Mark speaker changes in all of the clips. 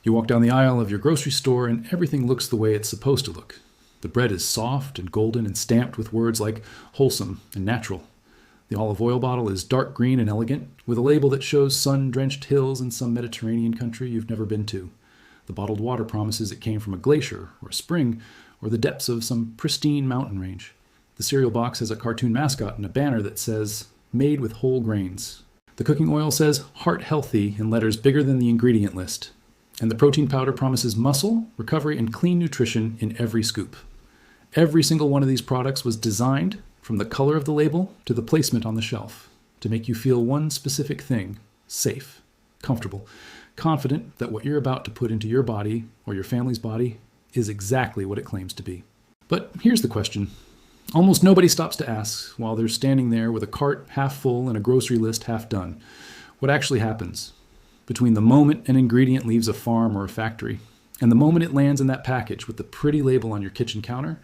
Speaker 1: You walk down the aisle of your grocery store and everything looks the way it's supposed to look. The bread is soft and golden and stamped with words like wholesome and natural. The olive oil bottle is dark green and elegant, with a label that shows sun-drenched hills in some Mediterranean country you've never been to. The bottled water promises it came from a glacier or a spring or the depths of some pristine mountain range. The cereal box has a cartoon mascot and a banner that says, "Made with whole grains." The cooking oil says, "Heart healthy" in letters bigger than the ingredient list. And the protein powder promises muscle, recovery, and clean nutrition in every scoop. Every single one of these products was designed, from the color of the label to the placement on the shelf, to make you feel one specific thing: safe, comfortable, confident that what you're about to put into your body or your family's body is exactly what it claims to be. But here's the question. Almost nobody stops to ask while they're standing there with a cart half full and a grocery list half done. What actually happens between the moment an ingredient leaves a farm or a factory and the moment it lands in that package with the pretty label on your kitchen counter?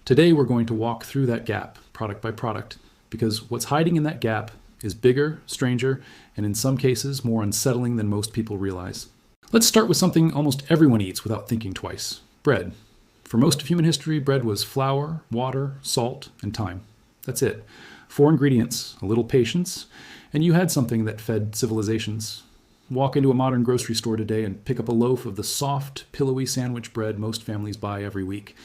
Speaker 1: Today we're going to walk through that gap, product by product, because what's hiding in that gap is bigger, stranger, and in some cases more unsettling than most people realize. Let's start with something almost everyone eats without thinking twice: bread. For most of human history, bread was flour, water, salt, and time. That's it. 4 ingredients, a little patience, and you had something that fed civilizations. Walk into a modern grocery store today and pick up a loaf of the soft, pillowy sandwich bread most families buy every week,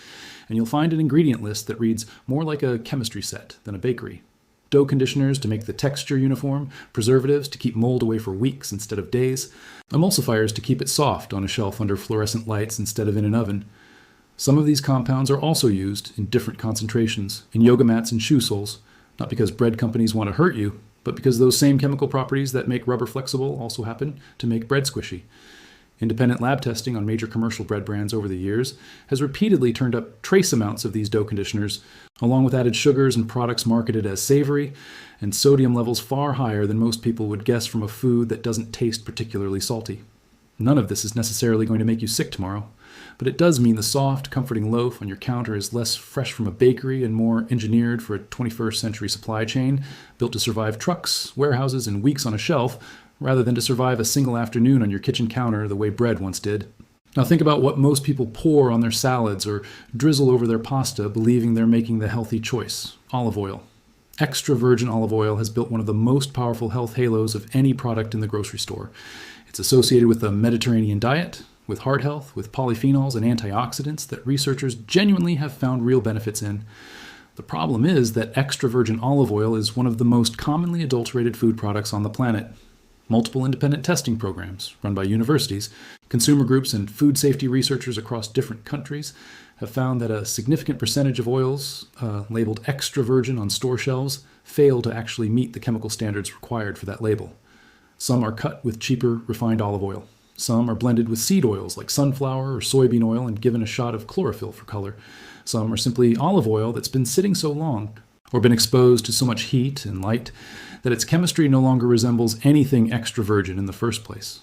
Speaker 1: and you'll find an ingredient list that reads more like a chemistry set than a bakery. Dough conditioners to make the texture uniform, preservatives to keep mold away for weeks instead of days, emulsifiers to keep it soft on a shelf under fluorescent lights instead of in an oven. Some of these compounds are also used in different concentrations in yoga mats and shoe soles, not because bread companies want to hurt you, but because those same chemical properties that make rubber flexible also happen to make bread squishy. Independent lab testing on major commercial bread brands over the years has repeatedly turned up trace amounts of these dough conditioners, along with added sugars and products marketed as savory, and sodium levels far higher than most people would guess from a food that doesn't taste particularly salty. None of this is necessarily going to make you sick tomorrow, but it does mean the soft, comforting loaf on your counter is less fresh from a bakery and more engineered for a 21st century supply chain built to survive trucks, warehouses, and weeks on a shelf, rather than to survive a single afternoon on your kitchen counter the way bread once did. Now think about what most people pour on their salads or drizzle over their pasta, believing they're making the healthy choice: olive oil. Extra virgin olive oil has built one of the most powerful health halos of any product in the grocery store. It's associated with a Mediterranean diet, with heart health, with polyphenols and antioxidants that researchers genuinely have found real benefits in. The problem is that extra virgin olive oil is one of the most commonly adulterated food products on the planet. Multiple independent testing programs run by universities, consumer groups, and food safety researchers across different countries have found that a significant percentage of oils labeled extra virgin on store shelves fail to actually meet the chemical standards required for that label. Some are cut with cheaper refined olive oil. Some are blended with seed oils like sunflower or soybean oil and given a shot of chlorophyll for color. Some are simply olive oil that's been sitting so long or been exposed to so much heat and light that its chemistry no longer resembles anything extra virgin in the first place.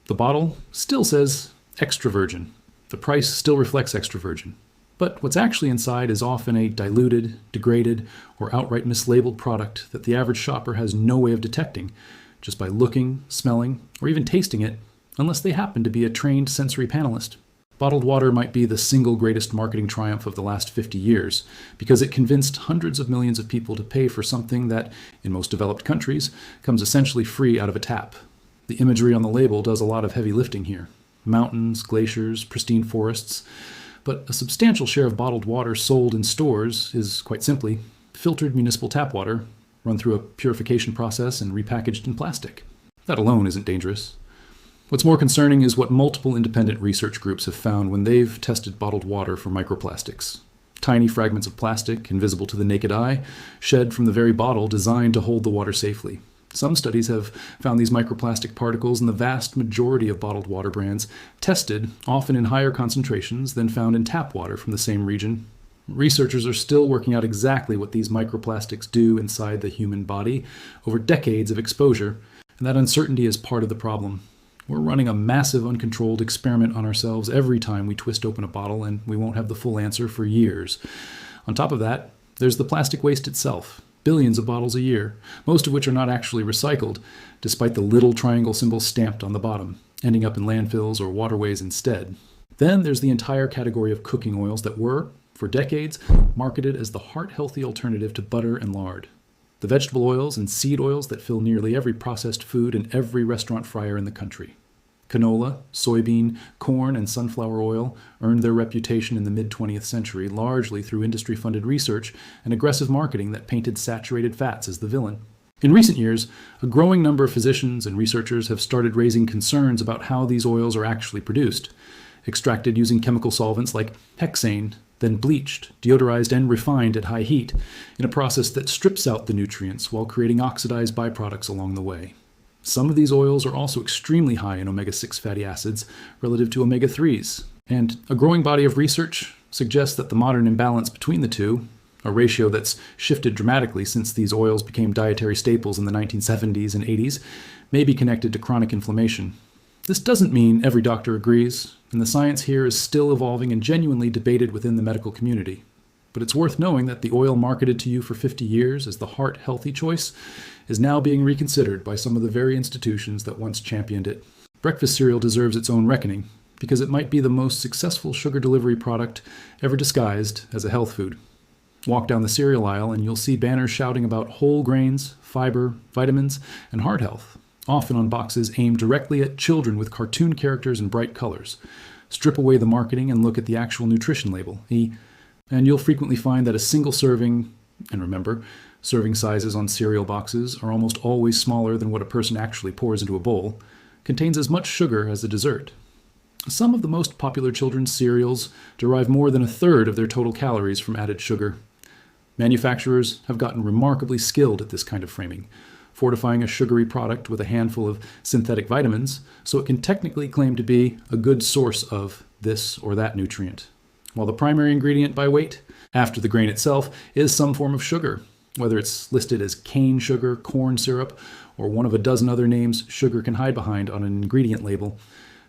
Speaker 1: The bottle still says extra virgin. The price still reflects extra virgin. But what's actually inside is often a diluted, degraded, or outright mislabeled product that the average shopper has no way of detecting just by looking, smelling, or even tasting it, unless they happen to be a trained sensory panelist. Bottled water might be the single greatest marketing triumph of the last 50 years, because it convinced hundreds of millions of people to pay for something that, in most developed countries, comes essentially free out of a tap. The imagery on the label does a lot of heavy lifting here. Mountains, glaciers, pristine forests. But a substantial share of bottled water sold in stores is, quite simply, filtered municipal tap water, run through a purification process and repackaged in plastic. That alone isn't dangerous. What's more concerning is what multiple independent research groups have found when they've tested bottled water for microplastics. Tiny fragments of plastic, invisible to the naked eye, shed from the very bottle designed to hold the water safely. Some studies have found these microplastic particles in the vast majority of bottled water brands, tested often in higher concentrations than found in tap water from the same region. Researchers are still working out exactly what these microplastics do inside the human body over decades of exposure, and that uncertainty is part of the problem. We're running a massive uncontrolled experiment on ourselves every time we twist open a bottle, and we won't have the full answer for years. On top of that, there's the plastic waste itself. Billions of bottles a year, most of which are not actually recycled, despite the little triangle symbol stamped on the bottom. ending up in landfills or waterways instead. Then there's the entire category of cooking oils that were, for decades, marketed as the heart-healthy alternative to butter and lard. The vegetable oils and seed oils that fill nearly every processed food in every restaurant fryer in the country. Canola, soybean, corn, and sunflower oil earned their reputation in the mid-20th century largely through industry-funded research and aggressive marketing that painted saturated fats as the villain. In recent years, a growing number of physicians and researchers have started raising concerns about how these oils are actually produced. Extracted using chemical solvents like hexane, then bleached, deodorized, and refined at high heat in a process that strips out the nutrients while creating oxidized byproducts along the way. Some of these oils are also extremely high in omega-6 fatty acids relative to omega-3s, and a growing body of research suggests that the modern imbalance between the two, a ratio that's shifted dramatically since these oils became dietary staples in the 1970s and 80s, may be connected to chronic inflammation. This doesn't mean every doctor agrees, and the science here is still evolving and genuinely debated within the medical community. But it's worth knowing that the oil marketed to you for 50 years as the heart-healthy choice is now being reconsidered by some of the very institutions that once championed it. Breakfast cereal deserves its own reckoning, because it might be the most successful sugar delivery product ever disguised as a health food. Walk down the cereal aisle and you'll see banners shouting about whole grains, fiber, vitamins, and heart health, often on boxes aimed directly at children with cartoon characters and bright colors. Strip away the marketing and look at the actual nutrition label, and you'll frequently find that a single serving, and remember, serving sizes on cereal boxes are almost always smaller than what a person actually pours into a bowl, contains as much sugar as a dessert. Some of the most popular children's cereals derive more than a third of their total calories from added sugar. Manufacturers have gotten remarkably skilled at this kind of framing, fortifying a sugary product with a handful of synthetic vitamins so it can technically claim to be a good source of this or that nutrient, while the primary ingredient by weight, after the grain itself, is some form of sugar, whether it's listed as cane sugar, corn syrup, or one of a dozen other names sugar can hide behind on an ingredient label.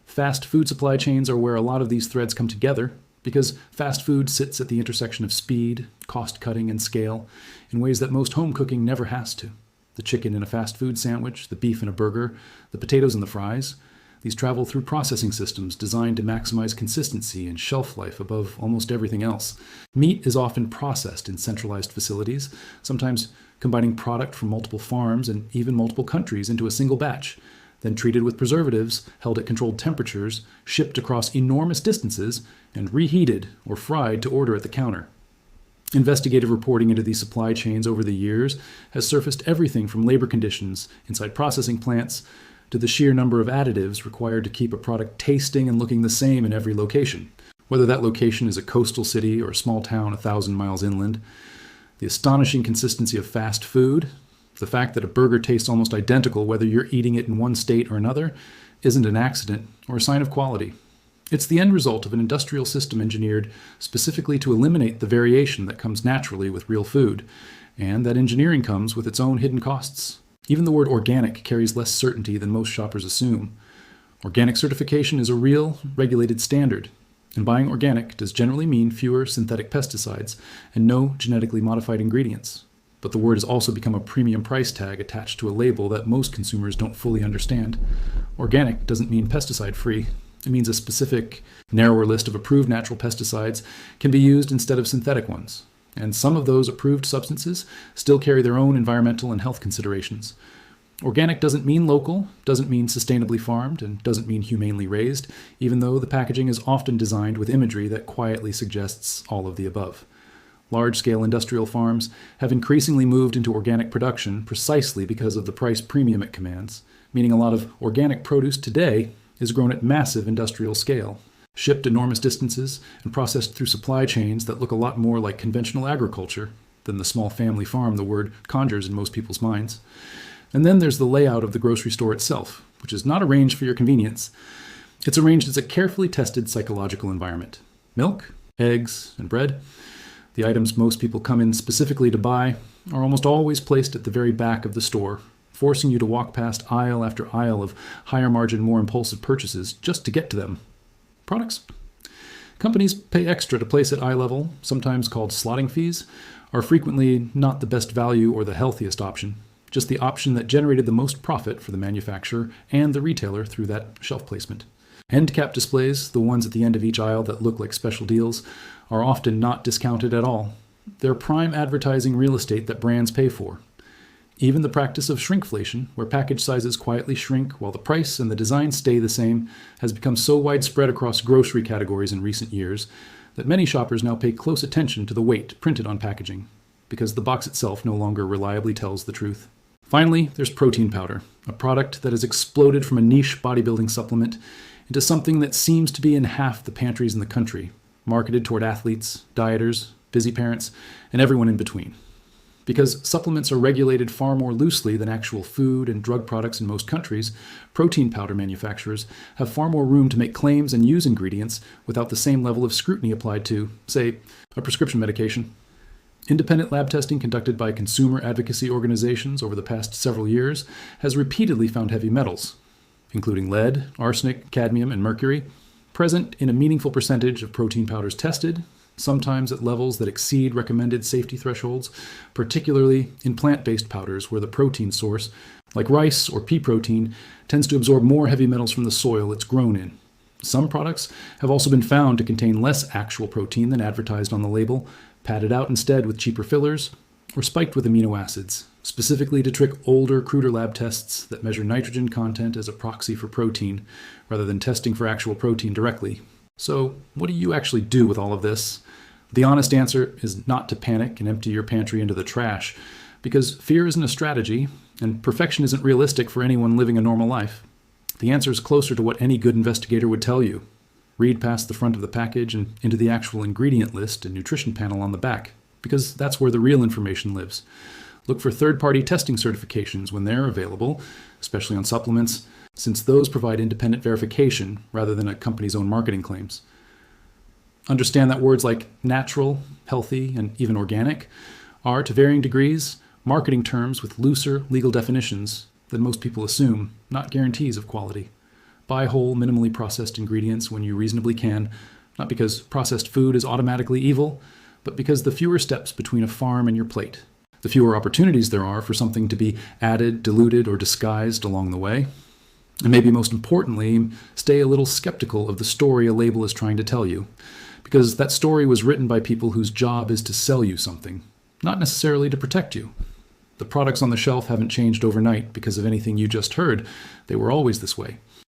Speaker 1: Fast food supply chains are where a lot of these threads come together, because fast food sits at the intersection of speed, cost-cutting, and scale in ways that most home cooking never has to. The chicken in a fast food sandwich, the beef in a burger, the potatoes in the fries, these travel through processing systems designed to maximize consistency and shelf life above almost everything else. Meat is often processed in centralized facilities, sometimes combining product from multiple farms and even multiple countries into a single batch, then treated with preservatives, held at controlled temperatures, shipped across enormous distances, and reheated or fried to order at the counter. Investigative reporting into these supply chains over the years has surfaced everything from labor conditions inside processing plants to the sheer number of additives required to keep a product tasting and looking the same in every location, whether that location is a coastal city or a small town 1,000 miles inland. The astonishing consistency of fast food, the fact that a burger tastes almost identical whether you're eating it in one state or another, isn't an accident or a sign of quality. It's the end result of an industrial system engineered specifically to eliminate the variation that comes naturally with real food, and that engineering comes with its own hidden costs. Even the word organic carries less certainty than most shoppers assume. Organic certification is a real, regulated standard, and buying organic does generally mean fewer synthetic pesticides and no genetically modified ingredients. But the word has also become a premium price tag attached to a label that most consumers don't fully understand. Organic doesn't mean pesticide-free. It means a specific, narrower list of approved natural pesticides can be used instead of synthetic ones. And some of those approved substances still carry their own environmental and health considerations. Organic doesn't mean local, doesn't mean sustainably farmed, and doesn't mean humanely raised, even though the packaging is often designed with imagery that quietly suggests all of the above. Large-scale industrial farms have increasingly moved into organic production precisely because of the price premium it commands, meaning a lot of organic produce today is grown at massive industrial scale, shipped enormous distances, and processed through supply chains that look a lot more like conventional agriculture than the small family farm the word conjures in most people's minds. And then there's the layout of the grocery store itself, which is not arranged for your convenience. It's arranged as a carefully tested psychological environment. Milk, eggs, and bread, the items most people come in specifically to buy, are almost always placed at the very back of the store, forcing you to walk past aisle after aisle of higher margin, more impulsive purchases just to get to them. Products. Companies pay extra to place at eye level, sometimes called slotting fees, are frequently not the best value or the healthiest option. just the option that generated the most profit for the manufacturer and the retailer through that shelf placement. End cap displays, the ones at the end of each aisle that look like special deals, are often not discounted at all. They're prime advertising real estate that brands pay for. Even the practice of shrinkflation, where package sizes quietly shrink while the price and the design stay the same, has become so widespread across grocery categories in recent years that many shoppers now pay close attention to the weight printed on packaging, because the box itself no longer reliably tells the truth. Finally, there's protein powder, a product that has exploded from a niche bodybuilding supplement into something that seems to be in half the pantries in the country, marketed toward athletes, dieters, busy parents, and everyone in between. Because supplements are regulated far more loosely than actual food and drug products in most countries, protein powder manufacturers have far more room to make claims and use ingredients without the same level of scrutiny applied to, say, a prescription medication. Independent lab testing conducted by consumer advocacy organizations over the past several years has repeatedly found heavy metals, including lead, arsenic, cadmium, and mercury, present in a meaningful percentage of protein powders tested, sometimes at levels that exceed recommended safety thresholds, particularly in plant-based powders where the protein source, like rice or pea protein, tends to absorb more heavy metals from the soil it's grown in. Some products have also been found to contain less actual protein than advertised on the label, padded out instead with cheaper fillers, or spiked with amino acids, specifically to trick older, cruder lab tests that measure nitrogen content as a proxy for protein, rather than testing for actual protein directly. So, what do you actually do with all of this? The honest answer is not to panic and empty your pantry into the trash, because fear isn't a strategy, and perfection isn't realistic for anyone living a normal life. The answer is closer to what any good investigator would tell you. Read past the front of the package and into the actual ingredient list and nutrition panel on the back, because that's where the real information lives. Look for third-party testing certifications when they're available, especially on supplements, since those provide independent verification rather than a company's own marketing claims. Understand that words like natural, healthy, and even organic are, to varying degrees, marketing terms with looser legal definitions than most people assume, not guarantees of quality. Buy whole, minimally processed ingredients when you reasonably can, not because processed food is automatically evil, but because the fewer steps between a farm and your plate, the fewer opportunities there are for something to be added, diluted, or disguised along the way. And maybe most importantly, stay a little skeptical of the story a label is trying to tell you, because that story was written by people whose job is to sell you something, not necessarily to protect you. The products on the shelf haven't changed overnight because of anything you just heard. They were always this way.